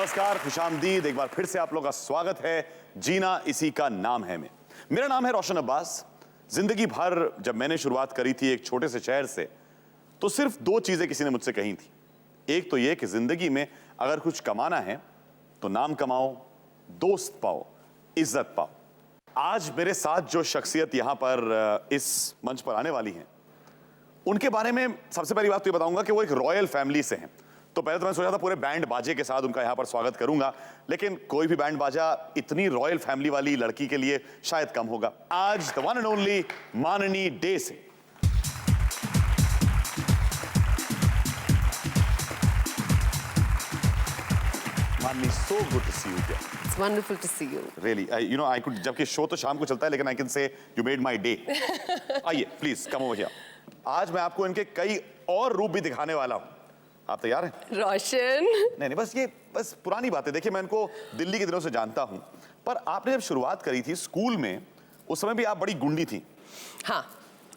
नमस्कार, खुशामदीद। एक बार फिर से आप लोग का स्वागत है जीना इसी का नाम है में। मेरा नाम है रोशन अब्बास। जिंदगी भर जब मैंने शुरुआत करी थी एक छोटे से शहर से, तो सिर्फ दो चीजें किसी ने मुझसे कही थी। एक तो ये कि जिंदगी में अगर कुछ कमाना है तो नाम कमाओ, दोस्त पाओ, इज्जत पाओ। आज मेरे साथ जो शख्सियत यहां पर इस मंच पर आने वाली हैं, उनके बारे में सबसे पहली बात तो ये बताऊंगा कि वो एक रॉयल फैमिली से हैं। तो पहले तो मैं सोचा था पूरे बैंड बाजे के साथ उनका यहां पर स्वागत करूंगा, लेकिन कोई भी बैंड बाजा इतनी रॉयल फैमिली वाली लड़की के लिए शायद कम होगा। आज द वन एंड ओनली माननी डे से। माननी, so good to see you here. It's wonderful to see you. Really, I could, जबकि शो तो शाम को चलता है, लेकिन I can say you made my day. आइए, please come over here. आज मैं आपको इनके कई और रूप भी दिखाने वाला हूं। आप तैयार हैं? रोशन। नहीं, बस पुरानी बातें। देखिए, मैं इनको दिल्ली के दिनों से जानता हूं, पर आपने जब शुरुआत करी थी स्कूल में, उस समय भी आप बड़ी गुंडी थी। हाँ,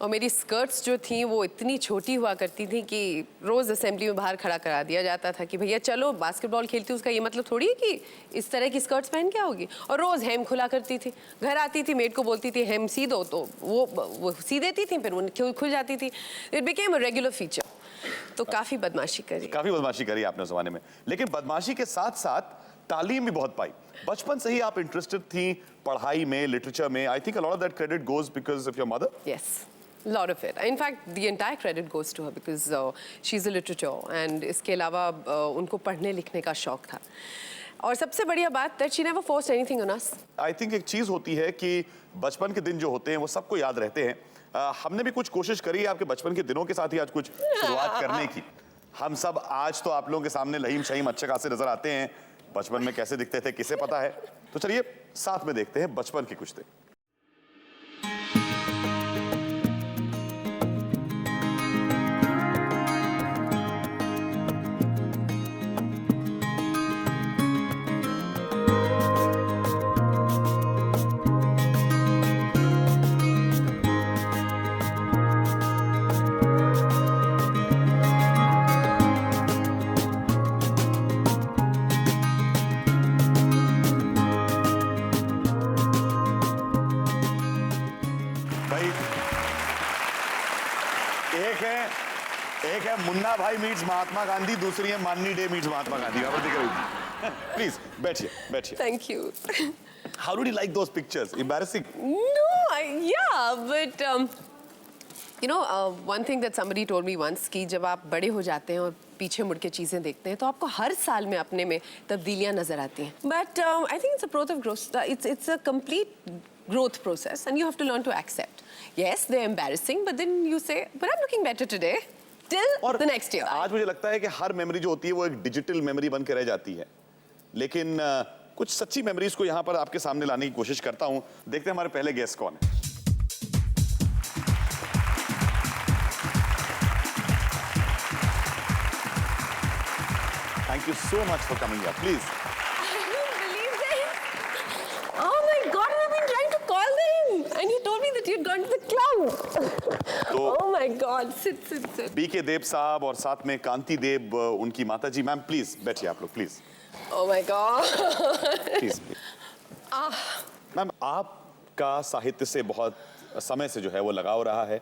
और मेरी स्कर्ट्स जो थी वो इतनी छोटी हुआ करती थी कि रोज असेंबली में बाहर खड़ा करा दिया जाता था कि भैया चलो बास्केटबॉल खेलती हूँ, उसका ये मतलब थोड़ी है कि इस तरह की स्कर्ट्स पहन के आओगी। और रोज हेम खुला करती थी, घर आती थी मेड को बोलती थी हेम सी दो, तो वो सी देती थी, फिर वो खुल जाती थी। It became a regular feature. तो काफी बदमाशी करी आपने उस जमाने में, लेकिन बदमाशी के साथ साथ तालीम भी बहुत पाई। बचपन से ही आप इंटरेस्टेड थी पढ़ाई में, लिटरेचर में। I think a lot of that credit goes because of your mother. Yes, lot of it. In fact, the entire credit goes to her because she's a literature and इसके अलावा उनको पढ़ने लिखने का शौक था। और सबसे बढ़िया बात that she never forced anything on us. I think एक चीज होती है कि बचपन के दिन जो होते हैं वो सबको याद रहते हैं। हमने भी कुछ कोशिश करी आपके बचपन के दिनों के साथ ही आज कुछ शुरुआत करने की। हम सब आज तो आप लोगों के सामने लहीम शहीम अच्छे खासे नजर आते हैं। बचपन में कैसे दिखते थे किसे पता है। तो चलिए साथ में देखते हैं बचपन के कुछ दिन। एक है मुन्ना भाई मीट्स महात्मा गांधी, दूसरी है माननी day meets Mahatma Gandhi. Please बैठिए। Thank you. How did you like those pictures? Embarrassing? No, yeah, but one thing that somebody told me once कि जब आप बड़े हो जाते हैं और पीछे मुड़ के चीजें देखते हैं तो आपको हर साल में अपने में तब्दीलियां नजर आती हैं। But I think it's a growth of growth. It's a complete growth process, and you have to learn to accept. Yes, they're embarrassing, but then you say, but I'm looking better today. Till the next year. आज मुझे लगता है कि हर memory जो होती है वो एक डिजिटल मेमोरी बन के रह जाती है, लेकिन कुछ सच्ची मेमोरीज को यहाँ पर आपके सामने लाने की कोशिश करता हूँ। देखते हैं हमारे पहले गेस्ट कौन है। Thank you so much for coming here. Please. I don't believe this. Oh my God, I've been trying to call them, and he told me that you'd gone to the club. Oh my God, sit. BK Dev साहब और साथ में कांति देव उनकी माताजी। Ma'am please बैठिए आप लोग, please. Oh my God. Please. Ma'am, आपका साहित्य से बहुत समय से जो है वो लगाव रहा है,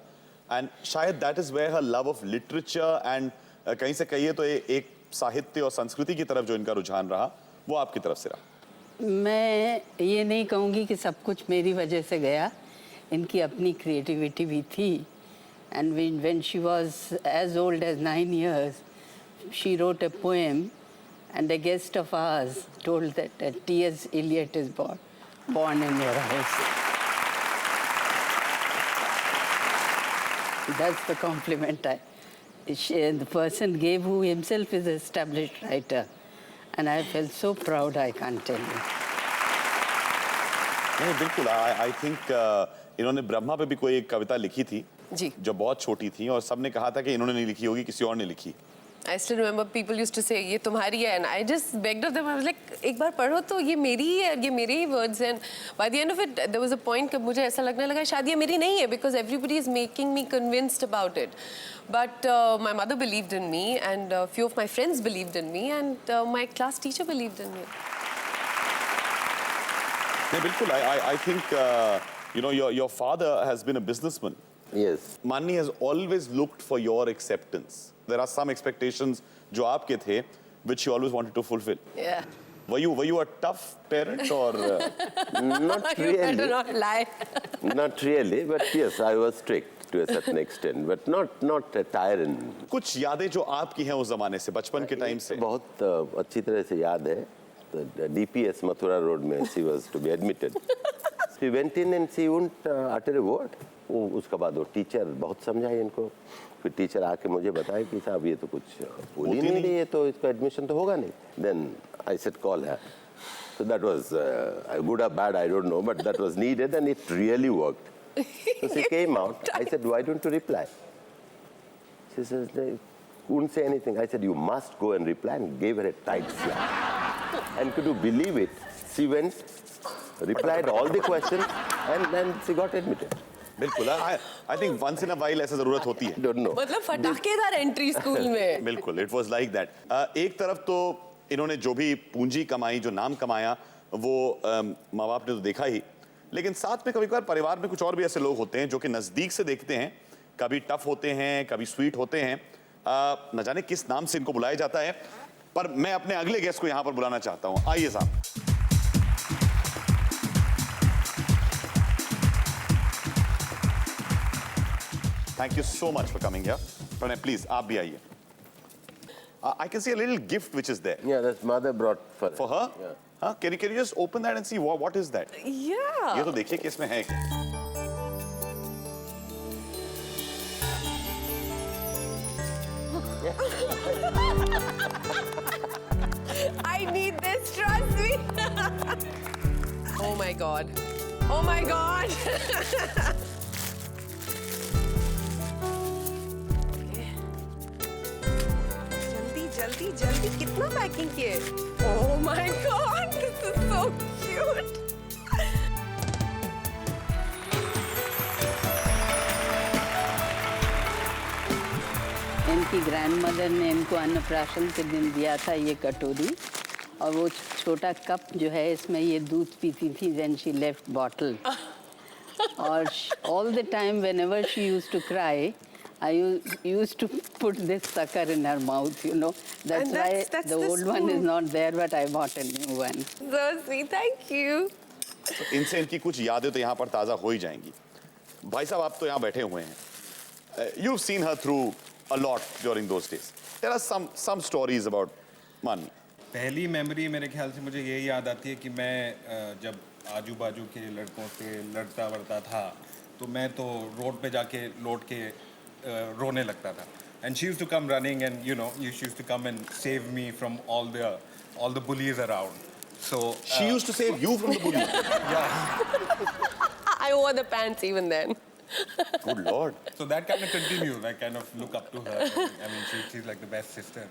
एंड शायद that is where her love of literature, and कहीं से कहिए तो एक साहित्य और संस्कृति की तरफ जो इनका रुझान रहा वो आपकी तरफ से रहा। मैं ये नहीं कहूँगी कि सब कुछ मेरी वजह से गया, इनकी अपनी क्रिएटिविटी भी थी। And when she was as old as 9 years, she wrote a poem, and a guest of ours told that T.S. Eliot is born in your house. That's the compliment the person gave, who himself is an established writer. And I felt so proud, I can't tell you. नहीं, बिल्कुल। I think इन्होंने ब्रह्मा पे भी कोई एक कविता लिखी थी जी, जो बहुत छोटी थी और सबने कहा था कि इन्होंने नहीं लिखी होगी, किसी और ने लिखी। I still remember people used to say ये तुम्हारी है, and I just begged of them. I was like, एक बार पढ़ो तो ये मेरी ही है, ये मेरे ही words हैं. By the end of it, there was a point कि मुझे ऐसा लगने लगा शायद ये मेरी नहीं है, because everybody is making me convinced about it. But my mother believed in me, and a few of my friends believed in me, and my class teacher believed in me. नहीं बिल्कुल. I think you know your father has been a businessman. Yes. Mani has always looked for your acceptance. There are some expectations जो आपके थे, which you always wanted to fulfill. Yeah. Were you a tough parent or? Not You better really. not lie. Not really, but yes, I was strict to a certain extent, but not a tyrant. कुछ यादें जो आपकी हैं उस जमाने से, बचपन के टाइम से. बहुत अच्छी तरह से याद है. The DPS Mathura Road में she was to be admitted. She went in and she wouldn't utter a word. उसके बाद वो टीचर बहुत समझाई इनको. फिर टीचर आके मुझे बताया कि साहब ये तो कुछ बोल ही नहीं रही है, तो इसका एडमिशन तो होगा नहीं. Then I said call her. So that was good or bad, I don't know, but that was needed and it really worked. So she came out. I said, why don't you reply? She says, they couldn't say anything. I said, you must go and reply, and gave her a tight slap. And could you believe it? She went, replied all the questions, and then she got admitted. बिल्कुल. I think once in a while ऐसा जरूरत होती है. Don't know. मतलब फटाकेदार entry school में. बिल्कुल. It was like that. एक तरफ तो इन्होंने जो भी पूंजी कमाई, जो नाम कमाया, वो माँ बाप ने तो देखा ही, लेकिन साथ में कभी-कभार परिवार में कुछ और भी ऐसे लोग होते हैं जो कि नजदीक से देखते हैं, कभी टफ होते हैं, कभी स्वीट होते हैं. न जाने किस नाम से इनको बुलाया जाता है, पर मैं अपने अगले गेस्ट को यहाँ पर बुलाना चाहता हूँ. आइए साहब. Thank you so much for coming here. Pranay, please, आप भी आइए. I can see a little gift which is there. Yeah, that's mother brought for her. For her? Yeah. Huh? Can you just open that and see what is that? Yeah. ये तो देखिए कि इसमें है क्या. I need this, trust me. Oh my God. Oh my God. जल्दी जल्दी जल्दी कितना पैकिंग किए? Oh my God, this is so cute. इनकी ग्रैंडमदर ने इनको अन्नप्राशन के दिन दिया था ये कटोरी, और वो छोटा कप जो है इसमें ये दूध पीती थी व्हेन शी लेफ्ट बॉटल. और all the time whenever she used to cry, I used to put this sucker in her mouth, you know. That's And why that's the the old one is spoon. not there, but I bought a new one. So sweet, thank you. इनसे इनकी कुछ यादें तो यहाँ पर ताज़ा हो ही जाएंगी. भाई साहब आप तो यहाँ बैठे हुए हैं. You've seen her through a lot during those days. There are some stories about Mani. पहली मेमोरी मेरे ख्याल से मुझे ये याद आती है कि मैं जब आजू बाजू के लड़कों से लड़ता वड़ता था, तो मैं तो रोड पे जाके लौट के रोने लगता था. And she used to come running, and you know, she used to come and save me from all the bullies around. So She used to save you from the bully. I wore the pants even then. Good Lord. so that kind of continues. I kind of look up to her. I mean, she's like the best sister.